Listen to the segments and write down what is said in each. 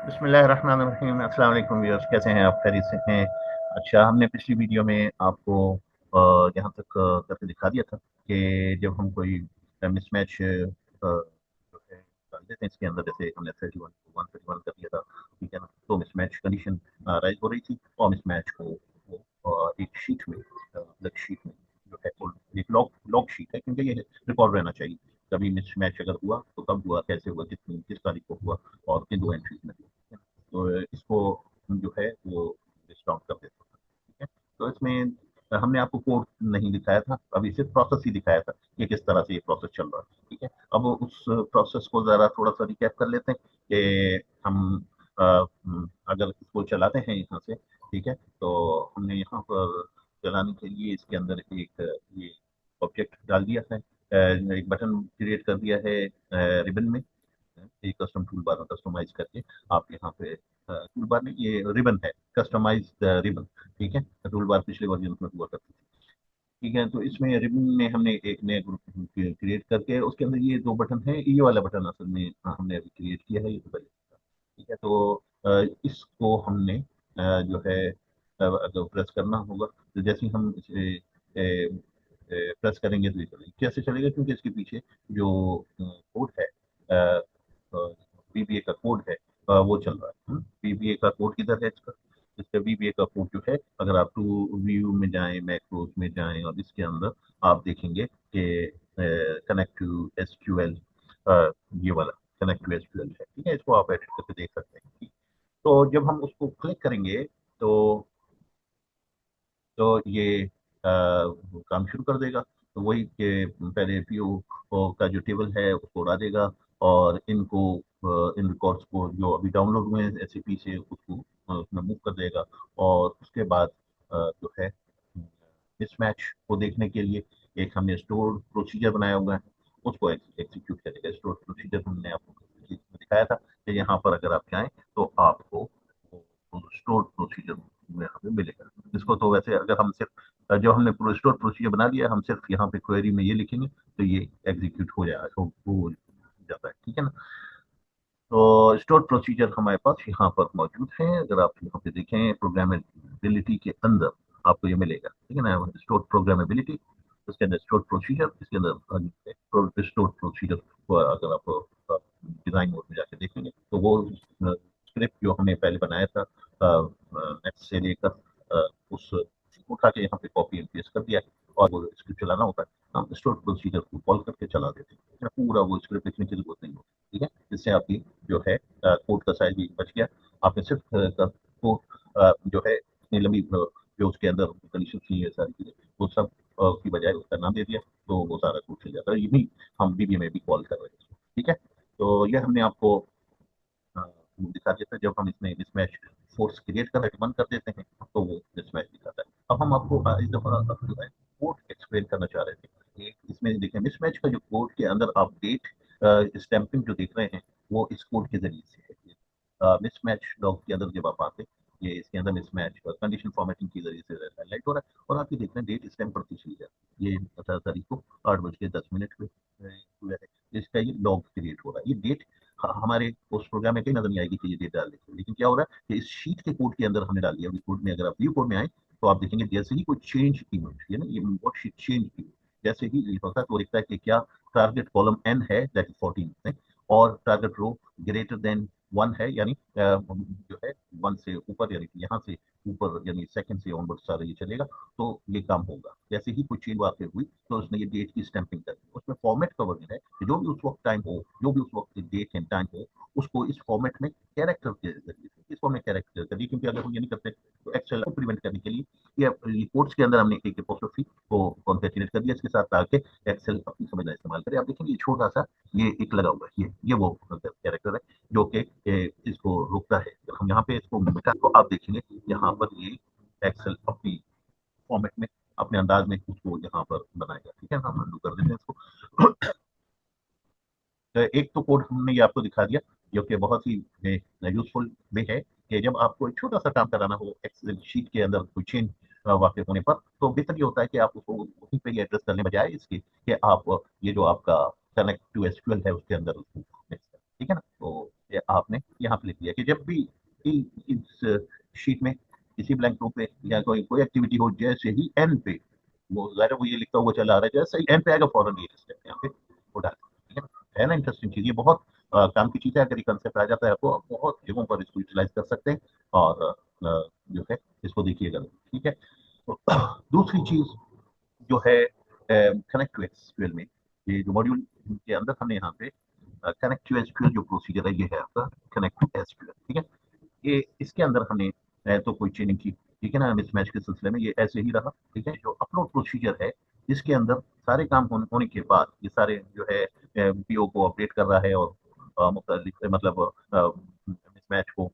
बिस्मिल्लाहिर्रहमानिर्रहीम। अस्सलाम वालेकुम व्यूअर्स, कैसे हैं आप? खैरियत से हैं? अच्छा, हमने पिछली वीडियो में आपको यहाँ तक करके दिखा दिया था कि जब हम कोई मिसमैच जो है डाल देते हैं इसके अंदर, जैसे हमने 31 को 131 कर दिया था, ठीक है ना? तो मिसमैच कंडीशन राइज हो रही थी और मिसमैच को वो एक शीट में, अलग शीट में जो है वो एक लॉग लॉग शीट है, क्योंकि ये रिकॉर्ड रहना चाहिए कभी मिसमैच अगर हुआ तो कब हुआ, कैसे हुआ, कितनी किस तारीख को हुआ और किन दो एंट्रीज में हुआ। तो इसको हम जो है वो लिस्ट आउट कर देते हैं, ठीक है। तो इसमें हमने आपको कोड नहीं दिखाया था, अभी सिर्फ प्रोसेस ही दिखाया था कि किस तरह से ये प्रोसेस चल रहा है, ठीक है। अब उस प्रोसेस को जरा थोड़ा सा रिकैप कर लेते हैं कि हम अ, अगर इसको चलाते हैं यहाँ से, ठीक है, तो हमने यहाँ पर चलाने के लिए इसके अंदर एक ये ऑब्जेक्ट डाल दिया है, एक बटन क्रिएट कर दिया है रिबन में, एक कस्टम टूल बार में कस्टमाइज करके आप यहाँ पे टूल बार में ये रिबन है, कस्टमाइज रिबन, ठीक है। टूल बार पिछले वर्जन में हुआ करती थी, ठीक है। तो इसमें रिबन में हमने एक नया ग्रुप क्रिएट करके उसके अंदर ये दो बटन है, ये वाला बटन असल में हमने अभी क्रिएट किया है, ये तो पहले था, ठीक है। तो इसको हमने जो है अगर प्रेस करना होगा तो जैसे ही हम इसे प्रेस करेंगे तो ये चलेगा। कैसे चलेगा? क्योंकि इसके पीछे जो कोड है, बीबीए का कोड है, वो चल रहा है। बीबीए का कोड किधर है इसका? इसका बीबीए का कोड जो है, अगर आप टू व्यू में जाएं, मैक्रोज में जाएं और इसके अंदर आप देखेंगे कि कनेक्ट टू एसक्यूएल, ये वाला कनेक्ट टू एसक्यूएल है, ठीक है। इसको आप एडिट करके देख सकते हैं, ठीक। तो जब हम उसको क्लिक करेंगे तो ये वो काम शुरू कर देगा। तो वही कि पहले पीओ का जो टेबल है उसको उड़ा देगा और इनको इन रिकॉर्ड्स को जो अभी डाउनलोड हुए हैं एसएपी से उसको उसमें मूव कर देगा। और उसके बाद जो है मिसमैच को देखने के लिए एक हमने स्टोर प्रोसीजर बनाया हुआ है, उसको एग्जीक्यूट करेगा। स्टोर प्रोसीजर हमने आपको दिखाया था कि यहाँ पर अगर आप चाहें तो आपको स्टोर प्रोसीजर यहाँ पे मिलेगा। इसको तो वैसे अगर हम सिर्फ जो हमने स्टोर प्रोसीजर बना दिया, हम सिर्फ यहाँ पे क्वेरी में ये लिखेंगे तो ये एग्जीक्यूट हो जाएगा, हो जाता है, ठीक है ना। तो स्टोर प्रोसीजर हमारे पास यहाँ पर मौजूद है। अगर आप यहाँ पे देखें प्रोग्रामेबिलिटी के अंदर आपको ये मिलेगा, ठीक है ना। स्टोर प्रोग्रामेबिलिटी, उसके अंदर स्टोर प्रोसीजर, इसके अंदर स्टोर प्रोसीजर को अगर आप डिजाइन मोड में जाके देखेंगे तो वो स्क्रिप्ट जो हमने पहले बनाया था नेट से लेकर उस उठा के यहाँ पे कॉपी एंड पेस्ट कर दिया है और वो स्क्रिप्ट चलाना होता है, हम स्टोर प्रोसीजर को कॉल करके चला देते हैं, पूरा वो स्क्रिप्ट लिखने की जरूरत नहीं होती, ठीक है। इससे आपकी जो है कोड का साइज भी बच गया। आपने सिर्फ कोड जो है इतनी लंबी जो उसके अंदर कंडीशन थी, ये सारी चीजें वो सब की बजाय उसका नाम दे दिया तो वो सारा कोड चल जाता है। ये भी हम बीबीए में भी कॉल कर रहे हैं, ठीक है। तो ये हमने आपको दिखा देता है। जब हम इसमें मिसमैच फोर्स क्रिएट कर बंद कर देते हैं तो वो मिसमैच दिखाता है। अब हम आपको इस दफा जो है कोड एक्सप्लेन करना चाह रहे थे। इसमें देखें मिसमैच का जो कोड के अंदर आप डेट स्टैंपिंग जो देख रहे हैं वो इस कोड के जरिए से है। मिसमैच लॉग के अंदर जब आप आते हैं, ये इसके अंदर मिसमैच और कंडीशन फॉर्मेटिंग के जरिए से हाईलाइट हो रहा है और आप ये देख रहे हैं डेट स्टैम्प पड़ती चली जाती है। ये 18 तारीख को 8:10 पे हुआ है, इसका ये लॉग क्रिएट हो रहा है। ये डेट हमारे उस प्रोग्राम में कहीं नजर नहीं आएगी कि ये डेट डाल देते हैं, लेकिन क्या हो रहा है कि इस शीट के कोड के अंदर हमने डाल दिया। कोड में अगर आप व्यू कोड में आए तो आप देखेंगे जैसे ही कोई चेंज इमेज है ना, ये वर्कशीट चेंज की जैसे ही ये होता है तो लिखता है कि क्या टारगेट कॉलम एन है दैट इज 14 और टारगेट रो ग्रेटर देन 1 है, यानी जो है 1 से ऊपर, यानी यहाँ से ऊपर यानी सेकंड से ऑनवर्ड सारा ये चलेगा तो ये काम होगा। जैसे ही कोई चेंज वहां पे हुई तो उसने ये डेट की स्टैंपिंग कर दी। उसमें फॉर्मेट का वर्जन है कि जो भी उस वक्त टाइम हो, जो भी उस वक्त डेट एंड टाइम हो, उसको इस फॉर्मेट में कैरेक्टर के जरिए से इस फॉर्मेट कैरेक्टर करिए, क्योंकि अगर हम ये नहीं करते तो एक्सेल को प्रिवेंट करने के लिए ये रिपोर्ट्स के अंदर हमने एक एपोस्ट्रोफी को कॉन्केटिनेट कर दिया इसके साथ, ताकि एक्सेल अपनी समझना इस्तेमाल करे। आप देखेंगे छोटा सा ये एक लगा हुआ है, ये वो कैरेक्टर है जो कि इसको रोकता है। जब हम यहाँ पे इसको मिटा तो आप देखेंगे यहाँ पर ये एक्सेल अपनी फॉर्मेट में अपने अंदाज में उसको यहाँ पर बनाएगा, ठीक है। हम अंडू कर देते हैं इसको। तो एक तो कोड हमने ये आपको दिखा दिया जो कि बहुत ही यूजफुल भी है कि जब आपको एक छोटा सा काम कराना हो एक्सेल शीट के अंदर कोई चेंज वाक़ होने पर, तो बेहतर ये होता है कि आप उसको वहीं पे ही एड्रेस करने बजाय इसके कि आप ये जो आपका कनेक्ट टू एसक्यूएल है उसके अंदर उसको mix करें, ठीक है ना। तो ये आपने यहाँ पे लिख दिया कि जब भी इस शीट में किसी ब्लैंक रो पे या कोई कोई एक्टिविटी हो, जैसे ही एन पे वो ज़ाहिर है वो ये लिखता हुआ चला आ रहा है, जैसे ही एन पे आएगा फौरन ये स्टेप यहाँ पे वो डाल, ठीक है ना। इंटरेस्टिंग चीज़, ये बहुत काम की चीज़ है। अगर ये कंसेप्ट आ जाता है आपको, आप बहुत जगहों पर इसको यूटिलाइज कर सकते हैं। और जो है इसको देखिएगा, ठीक है। तो दूसरी चीज़ जो है कनेक्ट टू एसक्यूएल में, ये जो मॉड्यूल के अंदर हमने यहाँ पे कनेक्ट टू एसक्यूएल जो प्रोसीजर है, ये है आपका कनेक्ट टू एसक्यूएल, ठीक है। ये इसके अंदर हमने तो कोई चेंजिंग की, ठीक है ना, मिसमैच के सिलसिले में ये ऐसे ही रहा, ठीक है। जो अपलोड प्रोसीजर है, इसके अंदर सारे काम होने के बाद ये सारे जो है पीओ को अपडेट कर रहा है, और मतलब मिसमैच को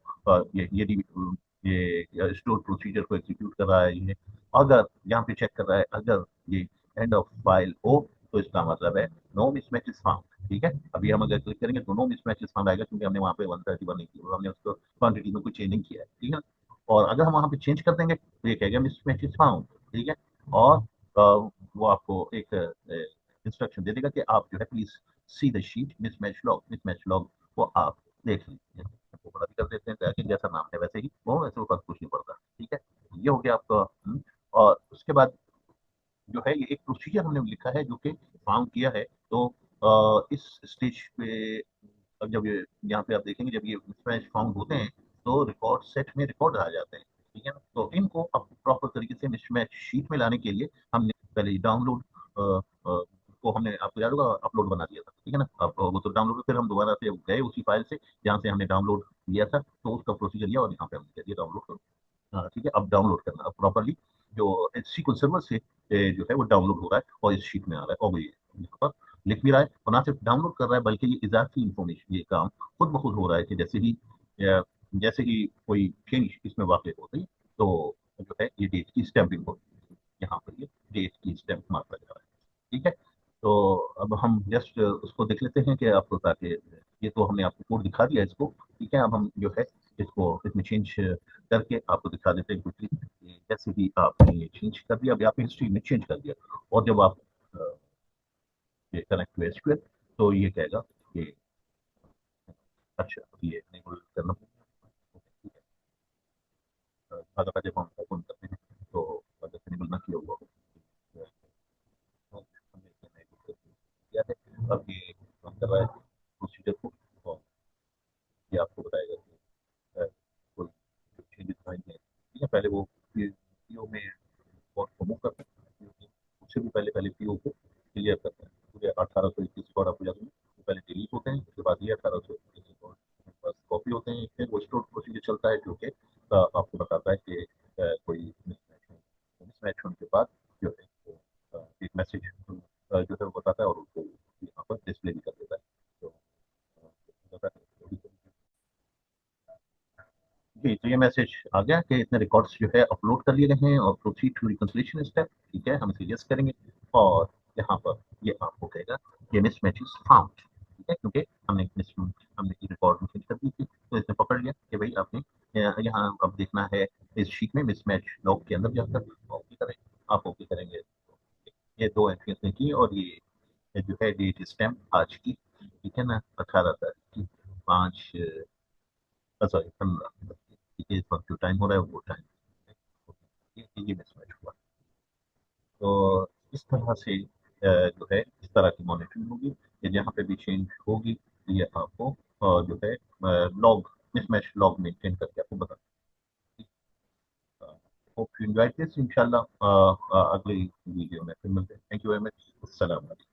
ये स्टोर प्रोसीजर को एग्जीक्यूट कर रहा है। ये अगर यहाँ पे चेक कर रहा है, अगर ये एंड ऑफ फाइल हो, तो इसका मतलब है नो मिसमैच इज फाउंड, ठीक है। अभी हम अगर क्लिक करेंगे तो नो मिसमैच इज फाउंड आएगा, क्योंकि हमने वहाँ पे 131 नहीं किया, हमने उसको क्वांटिटी में कुछ चेंज नहीं किया है, ठीक है। और अगर हम वहाँ पे चेंज कर देंगे तो ये कहेगा मिसमैच इज फाउंड, ठीक है। और वो आपको एक इंस्ट्रक्शन दे देगा कि आप जो है please see the sheet mismatch log को आप देख लीजिए। आपको बड़ा भी कर देते हैं ताकि जैसा नाम है वैसे ही वो, वैसे वो कुछ नहीं पड़ता, ठीक है। ये हो गया आपका। और उसके बाद जो है ये एक प्रोसीजर हमने लिखा है जो कि फाउंड किया है। तो इस स्टेज पे अब जब ये यहाँ पे आप देखेंगे, जब ये मिसमैच फाउंड होते हैं तो रिकॉर्ड सेट में रिकॉर्ड आ जाते हैं, ठीक है ना। तो इनको अब प्रॉपर तरीके से मिसमैच शीट में लाने के लिए हमने पहले डाउनलोड को हमने, आपको याद होगा, अपलोड बना दिया था, ठीक है ना। अब वो तो डाउनलोड, फिर हम दोबारा से गए उसी फाइल से जहाँ से हमने डाउनलोड किया था, तो उसका प्रोसीजर लिया और यहाँ पे हमने कह दिया डाउनलोड करो। हाँ, ठीक है। अब डाउनलोड करना, अब प्रॉपरली जो SQL सर्वर से जो है वो डाउनलोड हो रहा है और इस शीट में आ रहा है, और वो ये यहाँ पर लिख भी रहा है, और ना सिर्फ डाउनलोड कर रहा है बल्कि ये इजाफी इंफॉर्मेशन, ये काम खुद ब खुद हो रहा है कि जैसे ही कोई चेंज इसमें वाक़ होती है तो जो है ये डेट की स्टैंपिंग होती है, यहाँ पर ये डेट की स्टैंप मारता जा रहा है, ठीक है। तो अब हम जस्ट उसको देख लेते हैं कि आपको, ताकि ये तो हमने आपको कोड दिखा दिया इसको, ठीक है। अब हम जो है इसको इसमें चेंज करके आपको दिखा देते हैं क्विकली। जैसे ही आपने ये चेंज कर दिया, अभी आपने हिस्ट्री में चेंज कर दिया, और जब आप अ, ये कनेक्ट टू एसक्यूएल, तो ये कहेगा कि अच्छा ये एनेबल करना पड़ेगा, अगर जब हम ओपन करते हैं तो अगर एनेबल ना किया हुआ हो तो हमने इसे enable कर दिया है। अब ये काम कर रहा है प्रोसीजर को, और ये आपको बताएगा कि कोई चेंजेस आएंगे, ठीक है। पहले वो पीओ में और को मूव करते हैं, उससे भी पहले पहले पीओ को क्लियर करते हैं। पूरे 1821 रिकॉर्ड आपको याद होंगे, तो पहले डिलीट होते हैं, उसके बाद ये 1821 रिकॉर्ड बस कॉपी होते हैं, फिर वो स्टोर प्रोसीजर चलता है जो कि आपको बताता है कि कोई मिसमैच है। मिसमैच होने के बाद जो है वो एक मैसेज जो है वो बताता है, और उसको यहाँ पर डिस्प्ले भी कर देता है। तो जी, तो ये मैसेज आ गया कि इतने रिकॉर्ड्स जो है अपलोड कर लिए गए हैं, और प्रोसीड टू रिकंसिलिएशन स्टेप, ठीक है। हम इसे यस करेंगे, और यहाँ पर ये आपको कहेगा कि मिसमैच इज फाउंड, ठीक है, क्योंकि हमने ये रिकॉर्ड में चेंज कर दी थी, तो इसने पकड़ लिया कि भाई आपने यहाँ अब देखना है इस शीट में मिसमैच लॉग के अंदर जाकर ओके करें। आप ओके करेंगे, ये दो एंट्री इसने की, और ये जो है डेट स्टैम्प आज की, ठीक है ना, 18 तारीख की, 5 सॉरी 15, ठीक है। इस वक्त जो टाइम हो रहा है वो टाइम ये मिसमैच हुआ। तो इस तरह से जो है इस तरह की मॉनिटरिंग होगी, कि जहाँ पे भी चेंज होगी ये आपको जो है लॉग, मिसमैच लॉग मेंटेन करके आपको बता। होप यू एंजॉय दिस, इंशाल्लाह अगली वीडियो में फिर मिलते हैं। Thank you very much. अस्सलाम वालेकुम।